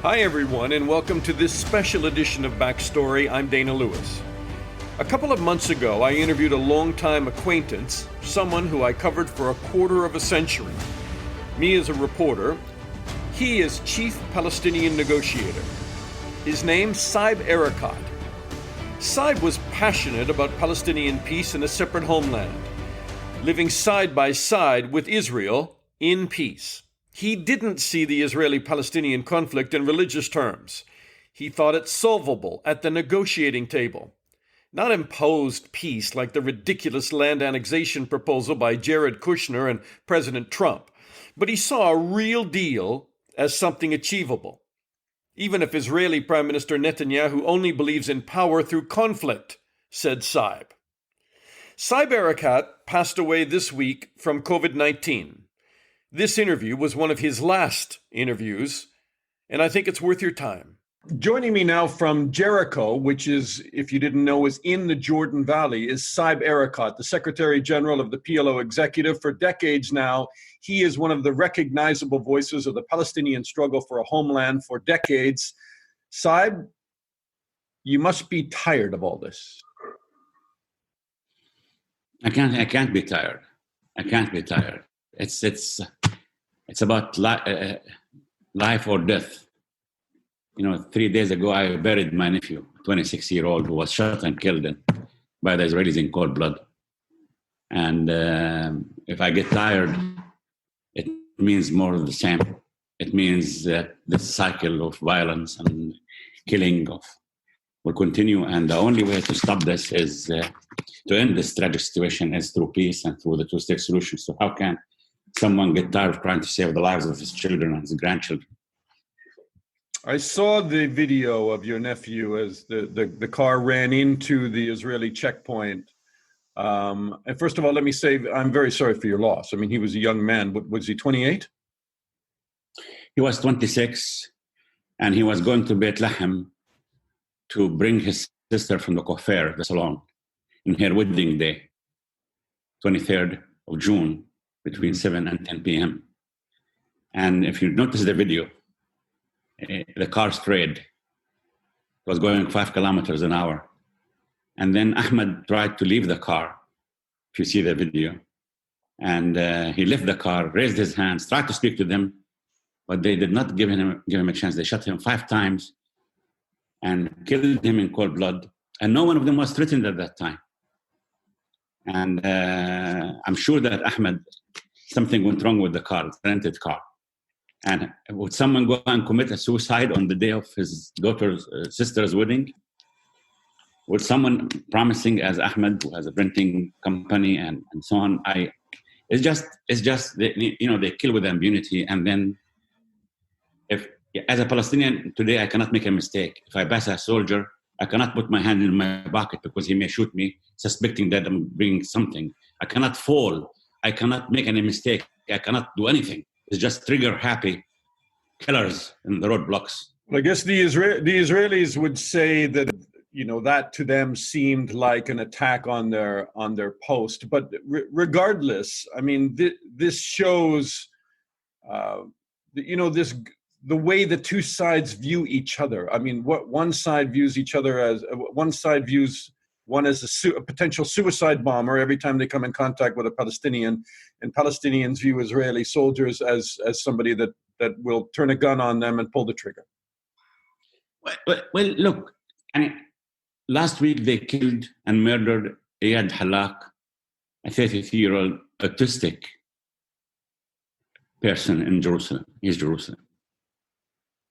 Hi everyone, and welcome to this special edition of Backstory. I'm Dana Lewis. A couple of months ago, I interviewed a longtime acquaintance, someone who I covered for a quarter of a century. Me as a reporter, he as chief Palestinian negotiator. His name, Saeb Erekat. Saeb was passionate about Palestinian peace and a separate homeland, living side by side with Israel in peace. He didn't see the Israeli-Palestinian conflict in religious terms. He thought it solvable at the negotiating table, not imposed peace like the ridiculous land annexation proposal by Jared Kushner and President Trump. But he saw a real deal as something achievable, even if Israeli Prime Minister Netanyahu only believes in power through conflict, said Saeb. Saeb Erekat passed away this week from Covid19. This interview was one of his last interviews, and I think it's worth your time. Joining me now from Jericho, which is, if you didn't know, is in the Jordan Valley, is Saeb Erekat, the Secretary General of the PLO Executive. For decades now, he is one of the recognizable voices of the Palestinian struggle for a homeland for decades. Saeb, you must be tired of all this. I can't be tired. I can't be tired. It's about life or death. 3 days ago, I buried my nephew, 26-year-old, who was shot and killed by the Israelis in cold blood. And if I get tired, it means more of the same. It means that this cycle of violence and killing will continue. And the only way to stop this is to end this tragic situation is through peace and through the two-state solution. So how can someone get tired of trying to save the lives of his children and his grandchildren? I saw the video of your nephew as the car ran into the Israeli checkpoint. And first of all, let me say, I'm very sorry for your loss. I mean, he was a young man. Was he 28? He was 26, and he was going to Beit Lahem to bring his sister from the coiffeur, the salon, in her wedding day, 23rd of June, between 7 and 10 p.m. And if you notice the video, the car strayed. It was going 5 kilometers an hour. And then Ahmed tried to leave the car, if you see the video. And he left the car, raised his hands, tried to speak to them, but they did not give him a chance. They shot him 5 times and killed him in cold blood. And no one of them was threatened at that time. And I'm sure that Ahmed, something went wrong with the car, the rented car. And would someone go and commit a suicide on the day of his daughter's sister's wedding? Would someone promising as Ahmed, who has a renting company and so on? It's just they kill with impunity. And then, if as a Palestinian today, I cannot make a mistake. If I pass a soldier, I cannot put my hand in my pocket because he may shoot me, suspecting that I'm bringing something. I cannot fall. I cannot make any mistake. I cannot do anything. It's just trigger-happy killers in the roadblocks. Well, I guess the Israelis would say that that to them seemed like an attack on their post. But regardless, I mean, this shows the way the two sides view each other. I mean, what one side views each other as one as a potential suicide bomber every time they come in contact with a Palestinian, and Palestinians view Israeli soldiers as somebody that will turn a gun on them and pull the trigger. Well, look, last week they killed and murdered Iyad Halak, a 33-year-old autistic person in Jerusalem, East Jerusalem.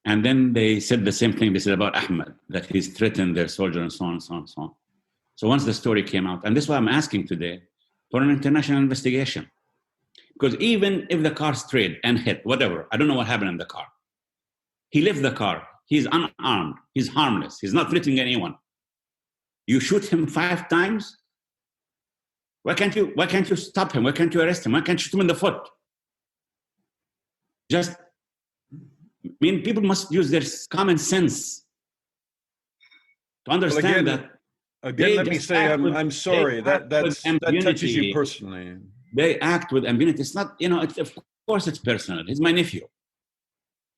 And then they said the same thing they said about Ahmed, that he's threatened their soldier and so on and so on and so on. So once the story came out, and this is why I'm asking today for an international investigation. Because even if the car strayed and hit, whatever, I don't know what happened in the car. He left the car. He's unarmed. He's harmless. He's not threatening anyone. You shoot him 5 times? Why can't you stop him? Why can't you arrest him? Why can't you shoot him in the foot? People must use their common sense to understand that. Again, let me say, I'm sorry, that touches you personally. They act with impunity. It's not, of course it's personal. He's my nephew.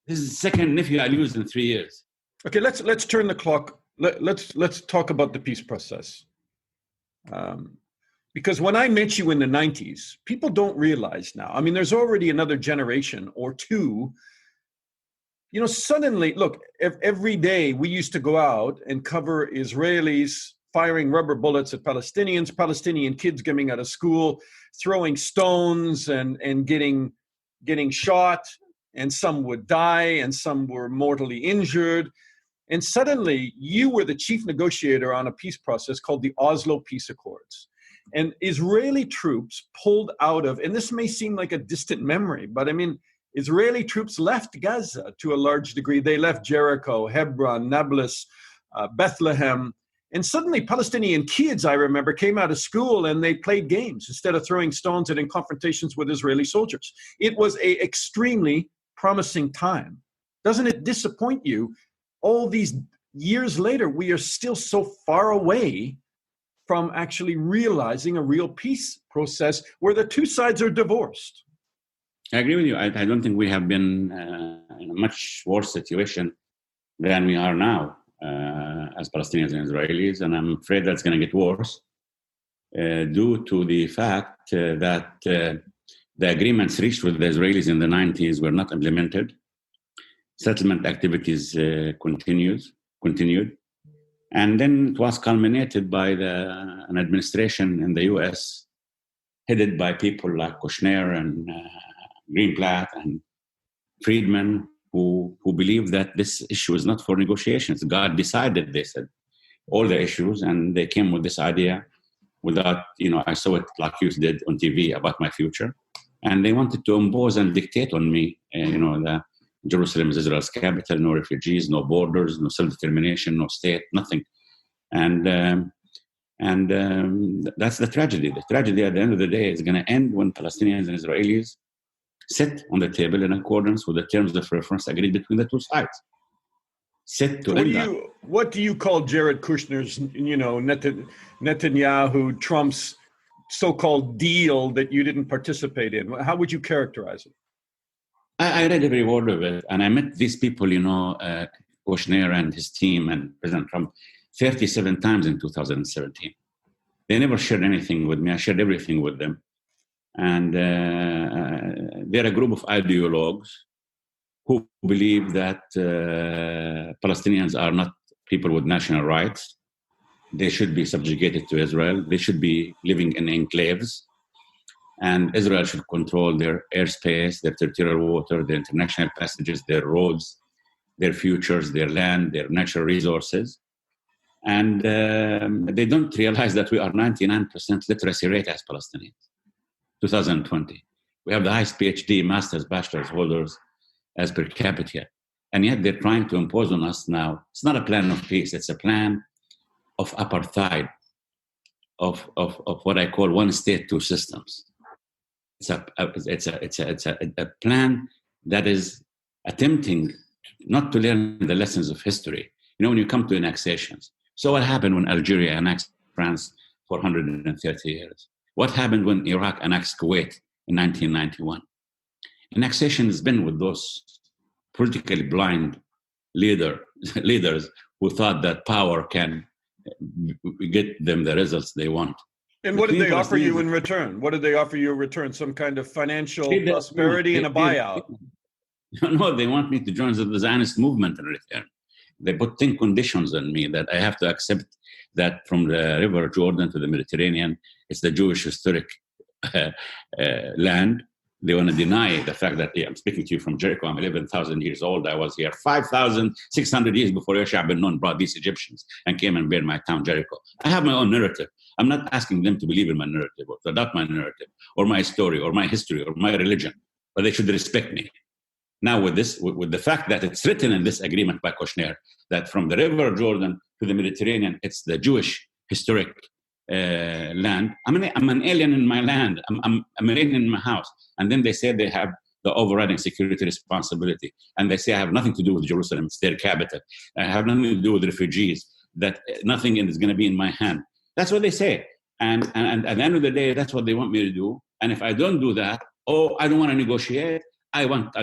His second nephew I lose in 3 years. Okay, let's turn the clock. Let's talk about the peace process. Because when I met you in the 90s, people don't realize now. I mean, there's already another generation or two. You know, suddenly, look, every day we used to go out and cover Israelis firing rubber bullets at Palestinians, Palestinian kids coming out of school, throwing stones and getting shot, and some would die and some were mortally injured. And suddenly you were the chief negotiator on a peace process called the Oslo Peace Accords. And Israeli troops pulled out of, and this may seem like a distant memory, but I mean, Israeli troops left Gaza to a large degree. They left Jericho, Hebron, Nablus, Bethlehem. And suddenly Palestinian kids, I remember, came out of school and they played games instead of throwing stones and in confrontations with Israeli soldiers. It was an extremely promising time. Doesn't it disappoint you? All these years later, we are still so far away from actually realizing a real peace process where the two sides are divorced. I agree with you. I don't think we have been in a much worse situation than we are now as Palestinians and Israelis, and I'm afraid that's going to get worse due to the fact that the agreements reached with the Israelis in the 90s were not implemented. Settlement activities continued. And then it was culminated by an administration in the US headed by people like Kushner and Greenblatt and Friedman who believe that this issue is not for negotiations. God decided, they said, all the issues, and they came with this idea without, I saw it like you did on TV about my future. And they wanted to impose and dictate on me, the Jerusalem is Israel's capital, no refugees, no borders, no self-determination, no state, nothing. And that's the tragedy. The tragedy at the end of the day is going to end when Palestinians and Israelis sit on the table in accordance with the terms of reference agreed between the two sides. What do you call Jared Kushner's, Netanyahu, Trump's so-called deal that you didn't participate in? How would you characterize it? I read every word of it, and I met these people, Kushner and his team and President Trump 37 times in 2017. They never shared anything with me. I shared everything with them. And they're a group of ideologues who believe that Palestinians are not people with national rights. They should be subjugated to Israel. They should be living in enclaves. And Israel should control their airspace, their territorial water, their international passages, their roads, their futures, their land, their natural resources. And they don't realize that we are 99% literacy rate as Palestinians. 2020. We have the highest PhD, master's, bachelor's holders as per capita. And yet they're trying to impose on us now. It's not a plan of peace. It's a plan of apartheid, of what I call one state, two systems. It's a plan that is attempting not to learn the lessons of history. When you come to annexations. So what happened when Algeria annexed France for 130 years? What happened when Iraq annexed Kuwait in 1991? Annexation has been with those politically blind leaders who thought that power can get them the results they want. And what did they offer you in return? What did they offer you in return? Some kind of financial prosperity and a buyout? No, they want me to join the Zionist movement in return. They put 10 conditions on me that I have to accept that from the River Jordan to the Mediterranean, it's the Jewish historic land. They want to deny the fact that, I'm speaking to you from Jericho, I'm 11,000 years old. I was here 5,600 years before Yeshua ben Nun brought these Egyptians and came and built my town, Jericho. I have my own narrative. I'm not asking them to believe in my narrative or to adopt my narrative or my story or my history or my religion, but they should respect me. Now with the fact that it's written in this agreement by Kushner, that from the River Jordan to the Mediterranean, it's the Jewish historic land. I'm an alien in my land. I'm an alien in my house. And then they say they have the overriding security responsibility. And they say I have nothing to do with Jerusalem. It's their capital. I have nothing to do with refugees. That nothing is going to be in my hand. That's what they say. And at the end of the day, that's what they want me to do. And if I don't do that, I don't want to negotiate. I want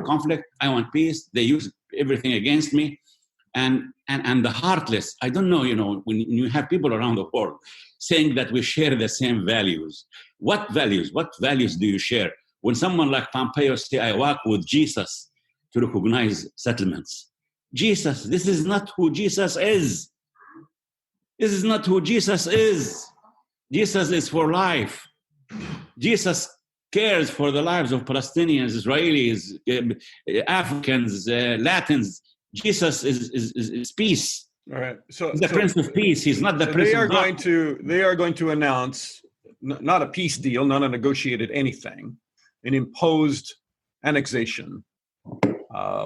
conflict. I want peace. They use everything against me. And the heartless, I don't know, when you have people around the world saying that we share the same values. What values? What values do you share? When someone like Pompeo say, I work with Jesus to recognize settlements. Jesus, this is not who Jesus is. This is not who Jesus is. Jesus is for life. Jesus cares for the lives of Palestinians, Israelis, Africans, Latins. Jesus is peace. All right. So he's the Prince of Peace. He's not the Prince of God. They are going to announce not a peace deal, not a negotiated anything, an imposed annexation,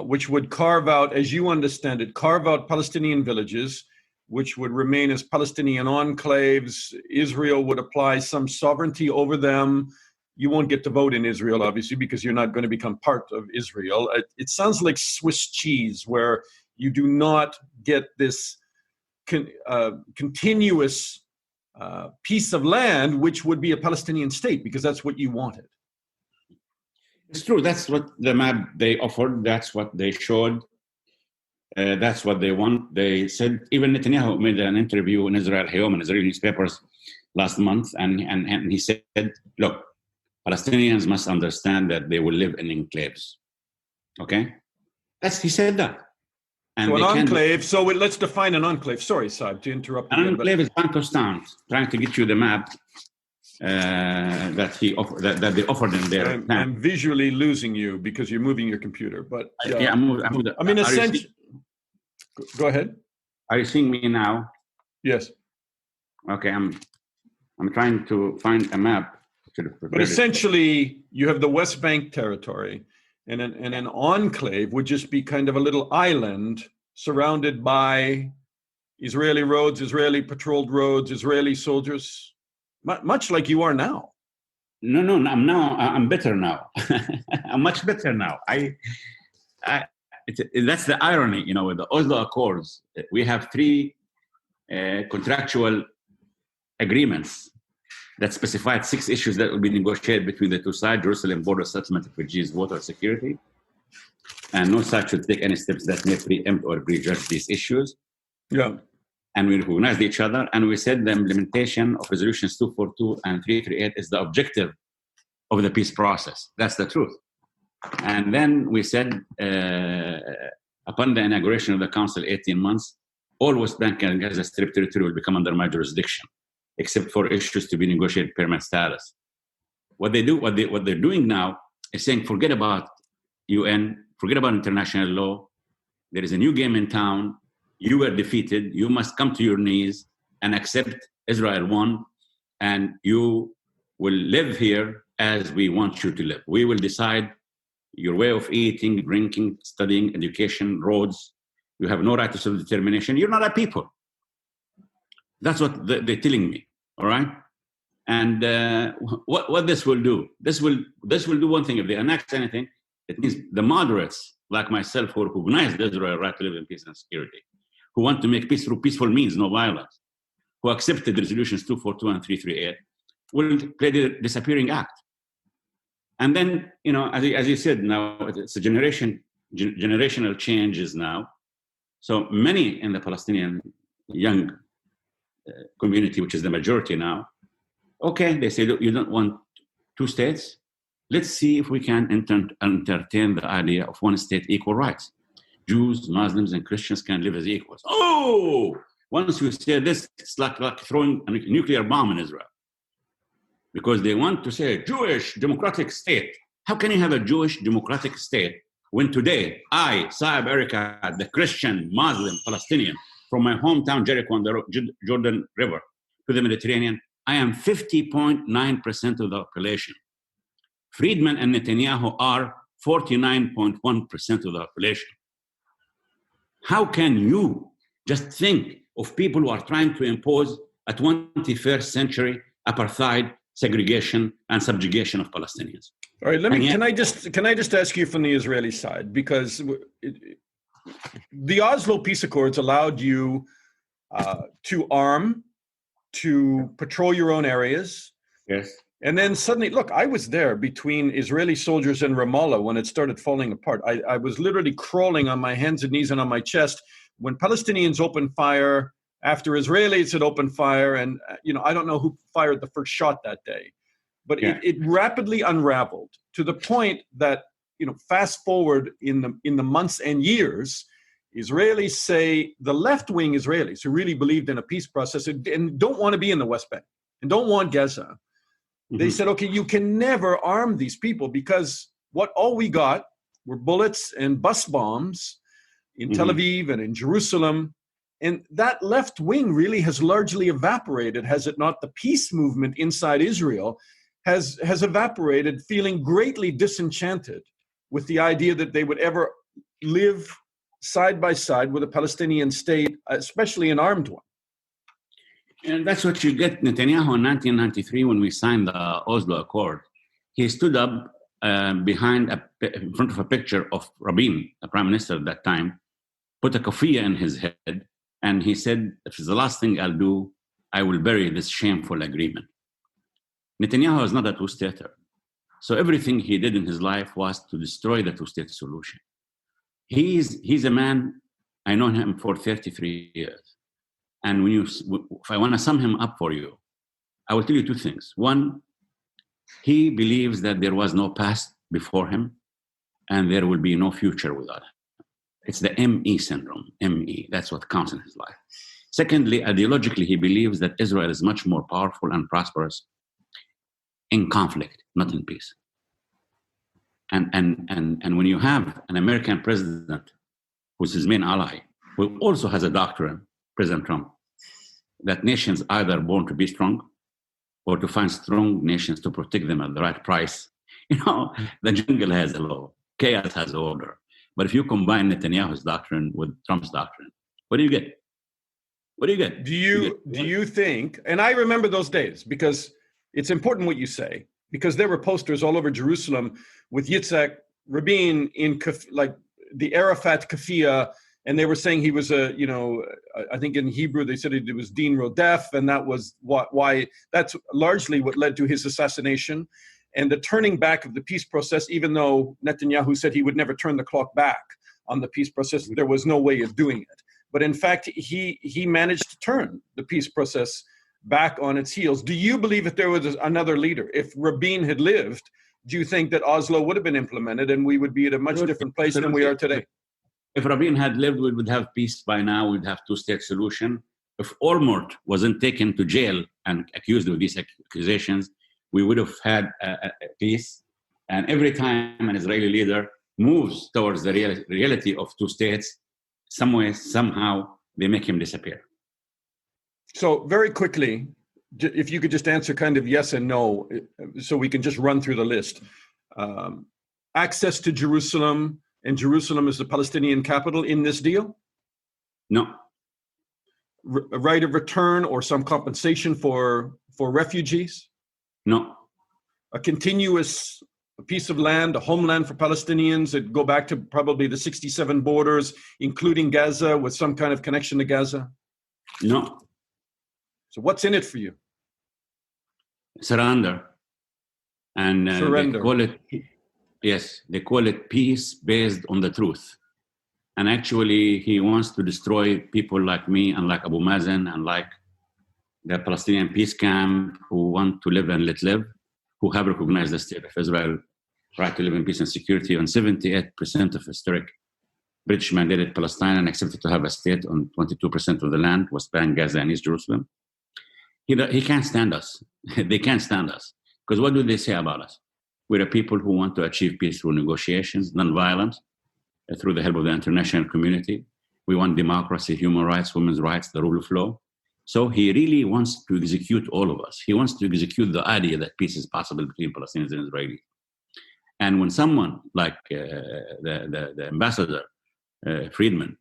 which would carve out, as you understand it, Palestinian villages, which would remain as Palestinian enclaves. Israel would apply some sovereignty over them. You won't get to vote in Israel, obviously, because you're not going to become part of Israel. It sounds like Swiss cheese, where you do not get this continuous piece of land, which would be a Palestinian state, because that's what you wanted. It's true. That's what the map they offered. That's what they showed. That's what they want. They said, even Netanyahu made an interview in Israel Hayom in Israeli newspapers last month, and he said, look, Palestinians must understand that they will live in enclaves. Okay? He said that. And so an enclave, so let's define an enclave. Sorry, Saeb, to interrupt you. An enclave is Bantustan, trying to get you the map that they offered in their plan. I'm visually losing you because you're moving your computer, but... I mean, essentially... Go ahead. Are you seeing me now? Yes. Okay, I'm trying to find a map. But essentially, you have the West Bank territory, and an enclave would just be kind of a little island surrounded by Israeli roads, Israeli patrolled roads, Israeli soldiers, much like you are now. No, I'm better now. I'm much better now. That's the irony, with the Oslo Accords. We have 3 contractual agreements that specified 6 issues that will be negotiated between the 2 sides: Jerusalem border settlement, refugees, water security. And no side should take any steps that may preempt or prejudge these issues. Yeah. And we recognized each other, and we said the implementation of resolutions 242 and 338 is the objective of the peace process. That's the truth. And then we said, upon the inauguration of the council 18 months, all West Bank and Gaza Strip territory will become under my jurisdiction, except for issues to be negotiated permanent status. What they're doing now is saying, forget about UN, forget about international law. There is a new game in town. You were defeated. You must come to your knees and accept Israel won, and you will live here as we want you to live. We will decide your way of eating, drinking, studying, education, roads. You have no right to self-determination. You're not a people. That's what they're telling me, all right? And what this will do, this will do one thing. If they annex anything, it means the moderates, like myself, who recognize the Israel right to live in peace and security, who want to make peace through peaceful means, no violence, who accepted resolutions 242 and 338, will play the disappearing act. And then, as you said, now it's a generational changes now. So many in the Palestinian young community, which is the majority now, okay, they say, look, you don't want 2 states. Let's see if we can entertain the idea of 1 state, equal rights. Jews, Muslims, and Christians can live as equals. Oh, once you say this, it's like throwing a nuclear bomb in Israel. Because they want to say Jewish democratic state. How can you have a Jewish democratic state when today I, Saeb Erekat, the Christian, Muslim, Palestinian, from my hometown Jericho on the Jordan River to the Mediterranean, I am 50.9% of the population. Friedman and Netanyahu are 49.1% of the population. How can you just think of people who are trying to impose a 21st century apartheid, segregation, and subjugation of Palestinians? All right, can I just ask you from the Israeli side, because the Oslo Peace Accords allowed you to arm, to patrol your own areas. Yes. And then suddenly, look, I was there between Israeli soldiers and Ramallah when it started falling apart. I was literally crawling on my hands and knees and on my chest when Palestinians opened fire after Israelis had opened fire. And, I don't know who fired the first shot that day, but it rapidly unraveled to the point that, fast forward in the months and years, Israelis say, the left-wing Israelis who really believed in a peace process and don't want to be in the West Bank and don't want Gaza, they said, okay, you can never arm these people because all we got were bullets and bus bombs in Tel Aviv and in Jerusalem. And that left wing really has largely evaporated, has it not? The peace movement inside Israel has evaporated, feeling greatly disenchanted with the idea that they would ever live side by side with a Palestinian state, especially an armed one. And that's what you get. Netanyahu in 1993, when we signed the Oslo Accord, he stood up in front of a picture of Rabin, the prime minister at that time, put a kafiyah in his head, and he said, if it's the last thing I'll do, I will bury this shameful agreement. Netanyahu is not a two-stater. So everything he did in his life was to destroy the two-state solution. He's a man, I know him for 33 years. And if I want to sum him up for you, I will tell you two things. One, he believes that there was no past before him and there will be no future without him. It's the ME syndrome, ME. That's what counts in his life. Secondly, ideologically, he believes that Israel is much more powerful and prosperous in conflict, not in peace. And when you have an American president who's his main ally, who also has a doctrine, President Trump, that nations either born to be strong or to find strong nations to protect them at the right price. The jungle has a law, chaos has order. But if you combine Netanyahu's doctrine with Trump's doctrine, what do you get? What do you get? Do you think, and I remember those days because it's important what you say, because there were posters all over Jerusalem with Yitzhak Rabin in like the Arafat kafiyah, and they were saying he was I think in Hebrew they said it was Din Rodef, and that was why that's largely what led to his assassination and the turning back of the peace process. Even though Netanyahu said he would never turn the clock back on the peace process, there was no way of doing it. But in fact, he managed to turn the peace process back on its heels. Do you believe if there was another leader, if Rabin had lived, do you think that Oslo would have been implemented and we would be at a much different place than we are today? If Rabin had lived, we would have peace by now. We'd have two-state solution. If Olmert wasn't taken to jail and accused of these accusations, we would have had a peace. And every time an Israeli leader moves towards the reality of two states, somehow, they make him disappear. So very quickly, if you could just answer kind of yes and no, so we can just run through the list. Access to Jerusalem, and Jerusalem is the Palestinian capital in this deal? No. A right of return or some compensation for refugees? No. A continuous piece of land, a homeland for Palestinians that go back to probably the 67 borders, including Gaza, with some kind of connection to Gaza? No. So what's in it for you? Surrender. And surrender. They call it peace based on the truth. And actually, he wants to destroy people like me and like Abu Mazen and like the Palestinian peace camp who want to live and let live, who have recognized the state of Israel, right to live in peace and security. And 78% of historic British mandated Palestine and accepted to have a state on 22% of the land, West Bank, Gaza, and East Jerusalem. He can't stand us. They can't stand us. Because what do they say about us? We're a people who want to achieve peace through negotiations, non-violence, through the help of the international community. We want democracy, human rights, women's rights, the rule of law. So he really wants to execute all of us. He wants to execute the idea that peace is possible between Palestinians and Israelis. And when someone like the ambassador, Friedman,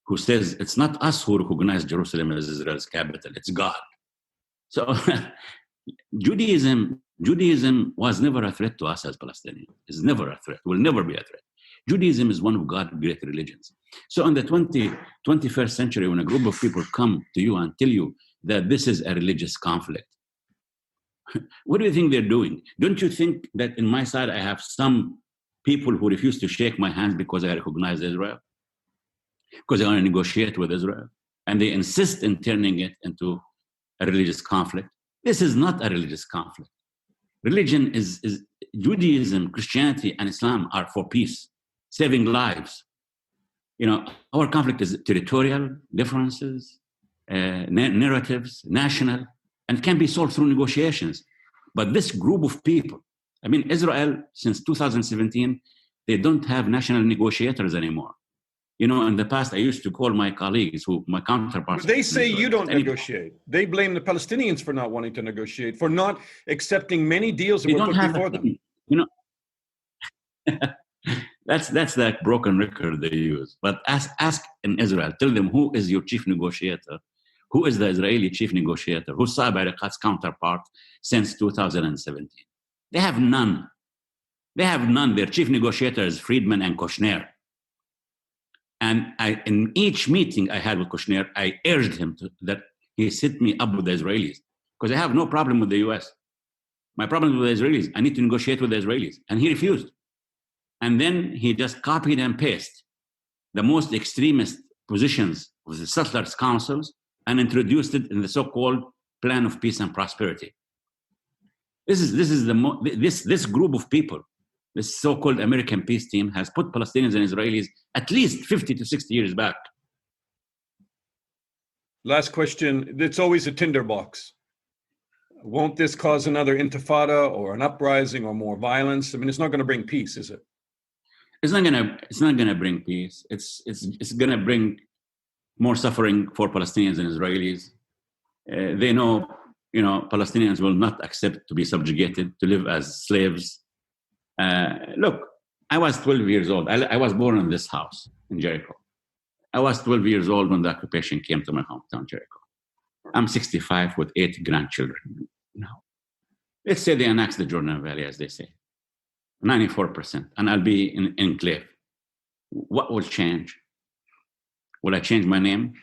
who says it's not us who recognize Jerusalem as Israel's capital, it's God. So Judaism was never a threat to us as Palestinians. It's never a threat, will never be a threat. Judaism is one of God's great religions. So in the 21st century, when a group of people come to you and tell you that this is a religious conflict, What do you think they're doing? Don't you think that in my side I have some people who refuse to shake my hand because I recognize Israel? Because I want to negotiate with Israel? And they insist in turning it into a religious conflict. This is not a religious conflict. Religion is Judaism, Christianity, and Islam are for peace, saving lives. Our conflict is territorial differences, narratives, national, and can be solved through negotiations. But this group of people, Israel, since 2017, they don't have national negotiators anymore. In the past, I used to call my colleagues, my counterparts. They say you don't negotiate. They blame the Palestinians for not wanting to negotiate, for not accepting many deals that were put before them. That's that broken record they use. But ask in Israel, tell them who is your chief negotiator, who is the Israeli chief negotiator, who's Saeb Erekat's counterpart since 2017. They have none. Their chief negotiator is Friedman and Kushner. And in each meeting I had with Kushner, I urged him that he set me up with the Israelis, because I have no problem with the US. My problem with the Israelis, I need to negotiate with the Israelis. And he refused. And then he just copied and pasted the most extremist positions of the settlers' councils and introduced it in the so-called plan of peace and prosperity. This group of people, this so-called American peace team, has put Palestinians and Israelis at least 50 to 60 years back. Last question. It's always a tinderbox. Won't this cause another intifada or an uprising or more violence? It's not going to bring peace, is it? It's not going to bring peace. It's going to bring more suffering for Palestinians and Israelis. They know, Palestinians will not accept to be subjugated, to live as slaves. Look, I was 12 years old. I was born in this house in Jericho. I was 12 years old when the occupation came to my hometown, Jericho. I'm 65 with 8 grandchildren now. Let's say they annex the Jordan Valley, as they say, 94%, and I'll be in enclave. What will change? Will I change my name?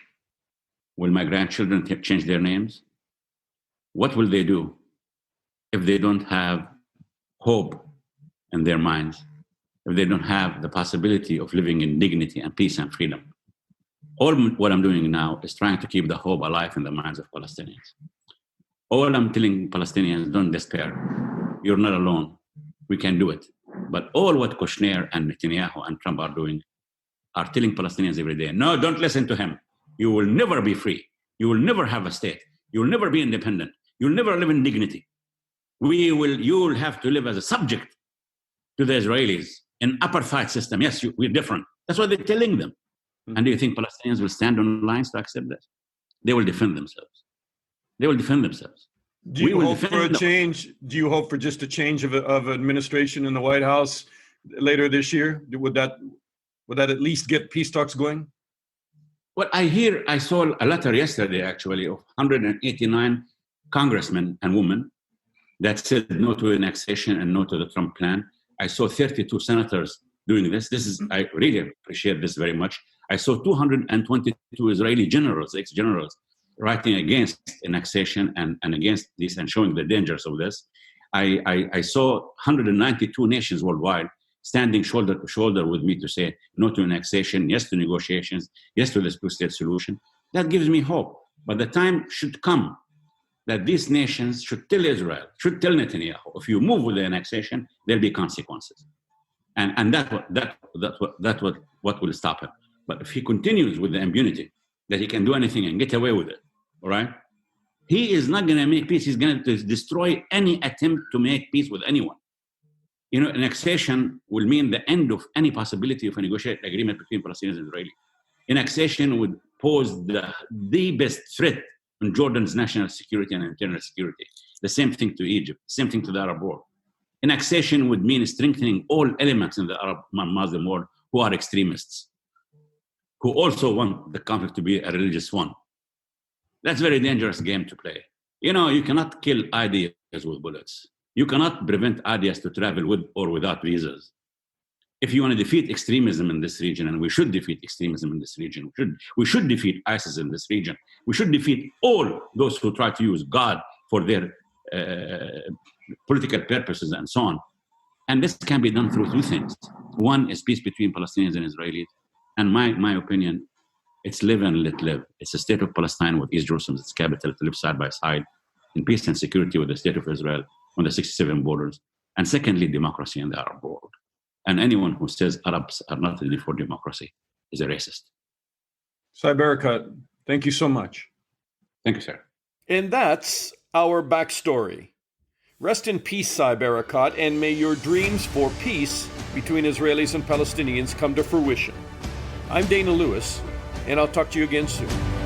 Will my grandchildren change their names? What will they do if they don't have hope in their minds, if they don't have the possibility of living in dignity and peace and freedom? All what I'm doing now is trying to keep the hope alive in the minds of Palestinians. All I'm telling Palestinians, don't despair. You're not alone. We can do it. But all what Kushner and Netanyahu and Trump are doing are telling Palestinians every day, no, don't listen to him. You will never be free. You will never have a state. You will never be independent. You'll never live in dignity. You will have to live as a subject to the Israelis in apartheid system. Yes, we're different. That's what they're telling them. And do you think Palestinians will stand on lines to accept that? They will defend themselves. They will defend themselves. Do you hope for a change? Do you hope for just a change of administration in the White House later this year? Would that at least get peace talks going? Well, I saw a letter yesterday, actually, of 189 congressmen and women that said no to annexation and no to the Trump plan. I saw 32 senators doing this. I really appreciate this very much. I saw 222 Israeli generals, ex-generals, writing against annexation and against this and showing the dangers of this. I saw 192 nations worldwide standing shoulder to shoulder with me to say no to annexation, yes to negotiations, yes to this two-state solution. That gives me hope. But the time should come that these nations should tell Israel, should tell Netanyahu, if you move with the annexation, there'll be consequences. And that's what will stop him. But if he continues with the impunity, that he can do anything and get away with it, all right? He is not going to make peace. He's going to destroy any attempt to make peace with anyone. Annexation will mean the end of any possibility of a negotiated agreement between Palestinians and Israelis. Annexation would pose the best threat on Jordan's national security and internal security. The same thing to Egypt, same thing to the Arab world. Annexation would mean strengthening all elements in the Arab Muslim world who are extremists, who also want the conflict to be a religious one. That's a very dangerous game to play. You cannot kill ideas with bullets. You cannot prevent ideas to travel with or without visas. If you want to defeat extremism in this region, and we should defeat extremism in this region, we should defeat ISIS in this region, we should defeat all those who try to use God for their political purposes and so on. And this can be done through two things. One is peace between Palestinians and Israelis. And my opinion, it's live and let live. It's a state of Palestine with East Jerusalem, its capital, to live side by side in peace and security with the state of Israel on the 67 borders. And secondly, democracy in the Arab world. And anyone who says Arabs are not ready for democracy is a racist. Saeb Erekat, thank you so much. Thank you, sir. And that's our backstory. Rest in peace, Saeb Erekat, and may your dreams for peace between Israelis and Palestinians come to fruition. I'm Dana Lewis, and I'll talk to you again soon.